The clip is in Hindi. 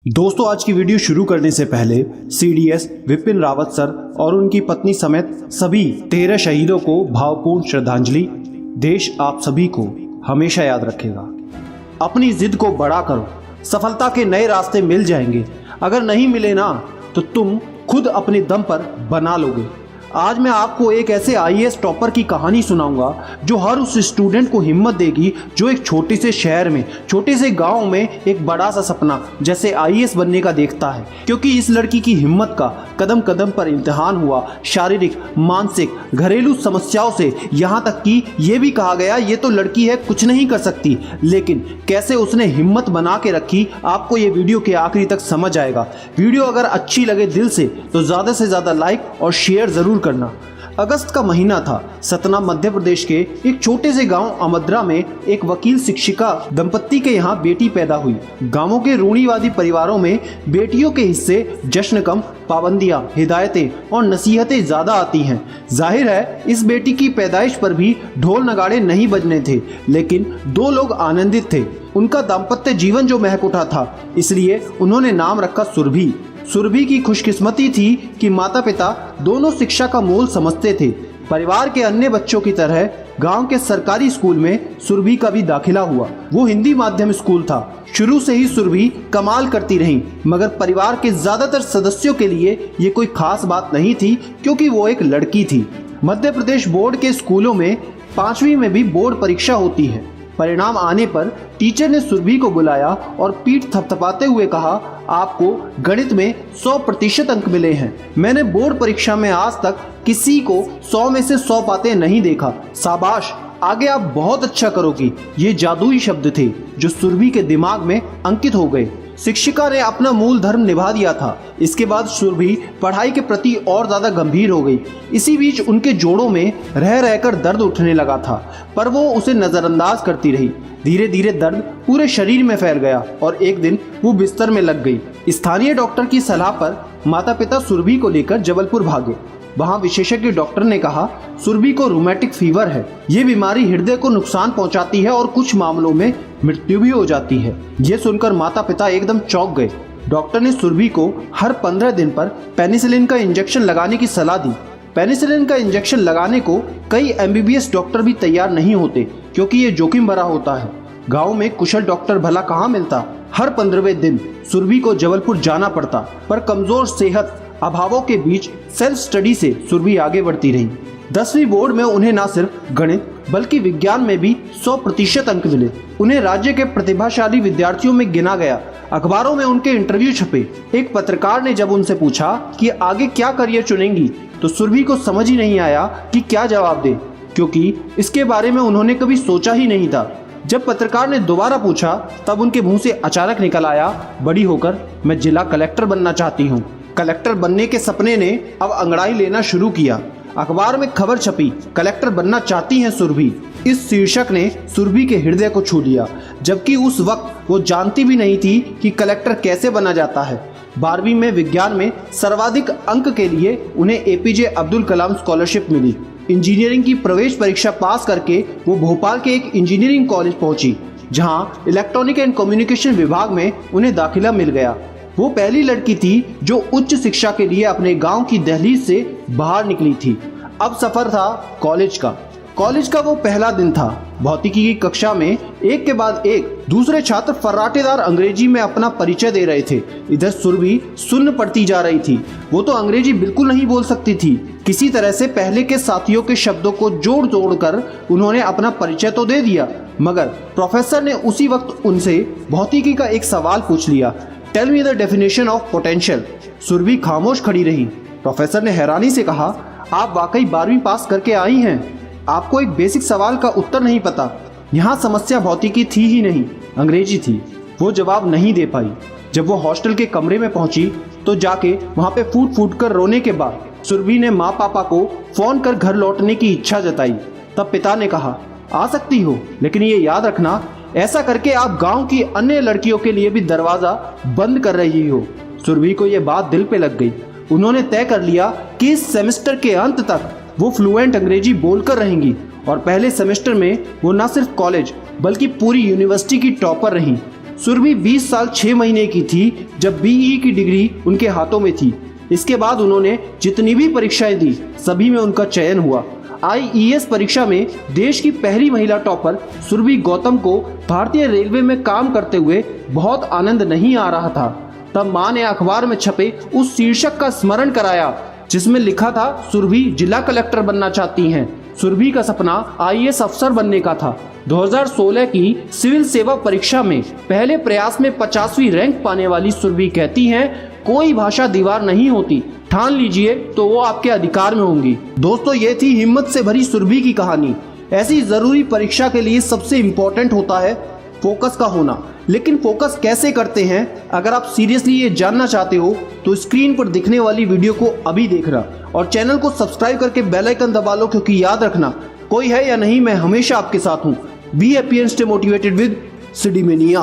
दोस्तों, आज की वीडियो शुरू करने से पहले सीडीएस विपिन रावत सर और उनकी पत्नी समेत सभी 13 शहीदों को भावपूर्ण श्रद्धांजलि। देश आप सभी को हमेशा याद रखेगा। अपनी जिद को बड़ा करो, सफलता के नए रास्ते मिल जाएंगे। अगर नहीं मिले ना तो तुम खुद अपने दम पर बना लोगे। आज मैं आपको एक ऐसे आईएएस टॉपर की कहानी सुनाऊंगा जो हर उस स्टूडेंट को हिम्मत देगी जो एक छोटे से शहर में, छोटे से गांव में एक बड़ा सा सपना जैसे आईएएस बनने का देखता है। क्योंकि इस लड़की की हिम्मत का कदम कदम पर इम्तिहान हुआ, शारीरिक, मानसिक, घरेलू समस्याओं से, यहाँ तक कि ये भी कहा गया ये तो लड़की है, कुछ नहीं कर सकती। लेकिन कैसे उसने हिम्मत बना के रखी, आपको ये वीडियो के आखिरी तक समझ आएगा। वीडियो अगर अच्छी लगे दिल से तो ज़्यादा से ज़्यादा लाइक और शेयर ज़रूर करना। अगस्त का महीना था। सतना मध्य प्रदेश के एक छोटे से गांव अमद्रा में एक वकील शिक्षिका दंपत्ति के यहाँ बेटी पैदा हुई। गांवों के रूढ़िवादी परिवारों में बेटियों के हिस्से जश्न कम, पाबंदियां, हिदायतें और नसीहतें ज्यादा आती हैं। जाहिर है इस बेटी की पैदाइश पर भी ढोल नगाड़े नहीं बजने थे, लेकिन दो लोग आनंदित थे। उनका दाम्पत्य जीवन जो महक उठा था, इसलिए उन्होंने नाम रखा सुरभि। सुरभि की खुशकिस्मती थी कि माता पिता दोनों शिक्षा का मोल समझते थे। परिवार के अन्य बच्चों की तरह गांव के सरकारी स्कूल में सुरभि का भी दाखिला हुआ। वो हिंदी माध्यम स्कूल था। शुरू से ही सुरभि कमाल करती रही, मगर परिवार के ज्यादातर सदस्यों के लिए ये कोई खास बात नहीं थी, क्योंकि वो एक लड़की थी। मध्य प्रदेश बोर्ड के स्कूलों में 5वीं में भी बोर्ड परीक्षा होती है। परिणाम आने पर टीचर ने सुरभि को बुलाया और पीठ थपथपाते हुए कहा, आपको गणित में 100% अंक मिले हैं। मैंने बोर्ड परीक्षा में आज तक किसी को 100 में से 100 पाते नहीं देखा। शाबाश, आगे आप बहुत अच्छा करोगी। ये जादुई शब्द थे जो सुरभि के दिमाग में अंकित हो गए। शिक्षिका ने अपना मूल धर्म निभा दिया था। इसके बाद सुरभि पढ़ाई के प्रति और ज्यादा गंभीर हो गई। इसी बीच उनके जोड़ों में रह रहकर दर्द उठने लगा था, पर वो उसे नजरअंदाज करती रही। धीरे धीरे दर्द पूरे शरीर में फैल गया और एक दिन वो बिस्तर में लग गई। स्थानीय डॉक्टर की सलाह पर माता पिता सुरभि को लेकर जबलपुर भागे। वहाँ विशेषज्ञ डॉक्टर ने कहा, सुरभि को रूमेटिक फीवर है। ये बीमारी हृदय को नुकसान पहुंचाती है और कुछ मामलों में मृत्यु भी हो जाती है। ये सुनकर माता पिता एकदम चौंक गए। डॉक्टर ने सुरभि को हर 15 दिन पर पेनिसिलिन का इंजेक्शन लगाने की सलाह दी। पेनिसिलिन का इंजेक्शन लगाने को कई एमबीबीएस डॉक्टर भी तैयार नहीं होते, क्योंकि ये जोखिम भरा होता है। गाँव में कुशल डॉक्टर भला कहाँ मिलता। हर 15वें दिन सुरभि को जबलपुर जाना पड़ता, पर कमजोर सेहत अभावों के बीच सेल्फ स्टडी से सुरभि आगे बढ़ती रही। 10वीं बोर्ड में उन्हें न सिर्फ गणित बल्कि विज्ञान में भी 100% अंक मिले। उन्हें राज्य के प्रतिभाशाली विद्यार्थियों में गिना गया। अखबारों में उनके इंटरव्यू छपे। एक पत्रकार ने जब उनसे पूछा कि आगे क्या करियर चुनेंगी, तो सुरभि को समझ ही नहीं आया कि क्या जवाब दे, क्योंकि इसके बारे में उन्होंने कभी सोचा ही नहीं था। जब पत्रकार ने दोबारा पूछा, तब उनके मुंह से अचानक निकल आया, बड़ी होकर मैं जिला कलेक्टर बनना चाहती हूँ। कलेक्टर बनने के सपने ने अब अंगड़ाई लेना शुरू किया। अखबार में खबर छपी, कलेक्टर बनना चाहती हैं सुरभि। इस शीर्षक ने सुरभि के हृदय को छू लिया, जबकि उस वक्त वो जानती भी नहीं थी कि कलेक्टर कैसे बना जाता है। 12वीं में विज्ञान में सर्वाधिक अंक के लिए उन्हें एपीजे अब्दुल कलाम स्कॉलरशिप मिली। इंजीनियरिंग की प्रवेश परीक्षा पास करके वो भोपाल के एक इंजीनियरिंग कॉलेज पहुंची, जहां इलेक्ट्रॉनिक एंड कम्युनिकेशन विभाग में उन्हें दाखिला मिल गया। वो पहली लड़की थी जो उच्च शिक्षा के लिए अपने गांव की दहलीज से बाहर निकली थी। अब सफर था कॉलेज का। कॉलेज का वो पहला दिन था। भौतिकी की कक्षा में एक के बाद एक दूसरे छात्र फर्राटेदार अंग्रेजी में अपना परिचय दे रहे थे। इधर सुरभि सुन्न पड़ती जा रही थी। वो तो अंग्रेजी बिल्कुल नहीं बोल सकती थी। किसी तरह से पहले के साथियों के शब्दों को जोड़ तोड़ कर उन्होंने अपना परिचय तो दे दिया, मगर प्रोफेसर ने उसी वक्त उनसे भौतिकी का एक सवाल पूछ लिया, tell me the definition of potential. Surabhi खामोश खड़ी रही। प्रोफेसर ने हैरानी से कहा, आप वाकई 12वीं पास करके आई हैं, आपको एक बेसिक सवाल का उत्तर नहीं पता। यहाँ समस्या भौतिकी थी ही नहीं, अंग्रेजी थी। वो जवाब नहीं दे पाई। जब वो हॉस्टल के कमरे में पहुंची तो जाके वहाँ पे फूट फूट कर रोने के बाद सुरभि ने माँ पापा को फोन कर घर लौटने की इच्छा जताई। तब पिता ने कहा, आ सकती हो, लेकिन ये याद रखना, ऐसा करके आप गांव की अन्य लड़कियों के लिए भी दरवाजा बंद कर रही हो। सुरभि को यह बात दिल पे लग गई। उन्होंने तय कर लिया कि इस सेमेस्टर के अंत तक वो फ्लुएंट अंग्रेजी बोलकर रहेंगी, और पहले सेमेस्टर में वो न सिर्फ कॉलेज बल्कि पूरी यूनिवर्सिटी की टॉपर रहीं। सुरभि 20 साल 6 महीने की थी जब बीई की डिग्री उनके हाथों में थी। इसके बाद उन्होंने जितनी भी परीक्षाएं दी सभी में उनका चयन हुआ। आईईएस परीक्षा में देश की पहली महिला टॉपर सुरभि गौतम को भारतीय रेलवे में काम करते हुए बहुत आनंद नहीं आ रहा था। तब मां ने अखबार में छपे उस शीर्षक का स्मरण कराया जिसमें लिखा था सुरभि जिला कलेक्टर बनना चाहती हैं। सुरभि का सपना आईएएस अफसर बनने का था। 2016 की सिविल सेवा परीक्षा में पहले प्रयास में 50वीं रैंक पाने वाली सुरभि कहती हैं, कोई भाषा दीवार नहीं होती, ठान लीजिए तो वो आपके अधिकार में होंगी। दोस्तों, ये थी हिम्मत से भरी सुरभि की कहानी। ऐसी जरूरी परीक्षा के लिए सबसे इम्पोर्टेंट होता है फोकस का होना। लेकिन फोकस कैसे करते हैं, अगर आप सीरियसली ये जानना चाहते हो तो स्क्रीन पर दिखने वाली वीडियो को अभी देखना और चैनल को सब्सक्राइब करके बेल आइकन दबा लो, क्योंकि याद रखना कोई है या नहीं, मैं हमेशा आपके साथ हूँ। Be happy and stay motivated with सिडीमेनिया।